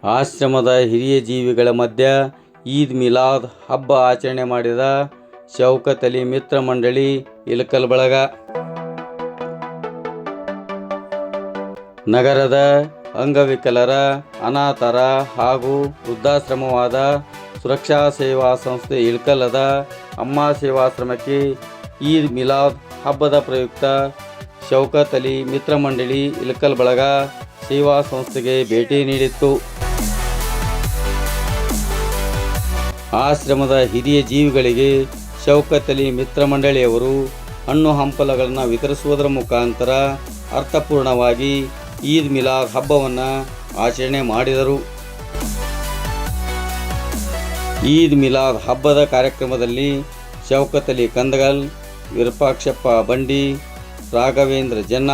ಆಶ್ರಮದ ಹಿರಿಯ ಜೀವಿಗಳ ಮಧ್ಯೆ ಈದ್ ಮಿಲಾದ್ ಹಬ್ಬ ಆಚರಣೆ ಮಾಡಿದ ಶೌಕತ್ ಅಲಿ ಮಿತ್ರ ಮಂಡಳಿ ಇಳಕಲ್ ಬಳಗ. ನಗರದ ಅಂಗವಿಕಲರ, ಅನಾಥರ ಹಾಗೂ ವೃದ್ಧಾಶ್ರಮವಾದ ಸುರಕ್ಷಾ ಸೇವಾ ಸಂಸ್ಥೆ ಇಳಕಲ್ಲದ ಅಮ್ಮ ಸೇವಾಶ್ರಮಕ್ಕೆ ಈದ್ ಮಿಲಾದ್ ಹಬ್ಬದ ಪ್ರಯುಕ್ತ ಶೌಕತ್ ಅಲಿ ಮಿತ್ರ ಮಂಡಳಿ ಇಳಕಲ್ ಬಳಗ ಸೇವಾ ಸಂಸ್ಥೆಗೆ ಭೇಟಿ ನೀಡಿತ್ತು. ಆಶ್ರಮದ ಹಿರಿಯ ಜೀವಿಗಳಿಗೆ ಶೌಕತ್ ಅಲಿ ಮಿತ್ರ ಮಂಡಳಿಯವರು ಹಣ್ಣು ಹಂಪಲಗಳನ್ನು ವಿತರಿಸುವುದರ ಮುಖಾಂತರ ಅರ್ಥಪೂರ್ಣವಾಗಿ ಈದ್ ಮಿಲಾದ್ ಹಬ್ಬವನ್ನು ಆಚರಣೆ ಮಾಡಿದರು. ಈದ್ ಮಿಲಾದ್ ಹಬ್ಬದ ಕಾರ್ಯಕ್ರಮದಲ್ಲಿ ಶೌಕತ್ ಅಲಿ ಕಂದಗಲ್, ವಿರೂಪಾಕ್ಷಪ್ಪ ಬಂಡಿ, ರಾಘವೇಂದ್ರ ಜನ್ನ,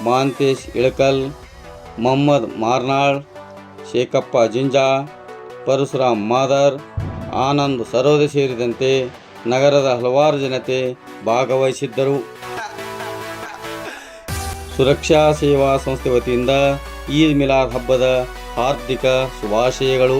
ಮಾಂತೇಶ್ ಇಳಕಲ್, ಮೊಹಮ್ಮದ್ ಮಾರ್ನಾಳ್, ಶೇಖಪ್ಪ ಜುಂಜಾ, ಪರಶುರಾಮ್ ಮಾದರ್, ಆನಂದ್ ಸರೋದೆ ಸೇರಿದಂತೆ ನಗರದ ಹಲವಾರು ಜನತೆ ಭಾಗವಹಿಸಿದ್ದರು. ಸುರಕ್ಷಾ ಸೇವಾ ಸಂಸ್ಥೆ ವತಿಯಿಂದ ಈದ್ ಮಿಲಾದ್ ಹಬ್ಬದ ಹಾರ್ದಿಕ ಶುಭಾಶಯಗಳು.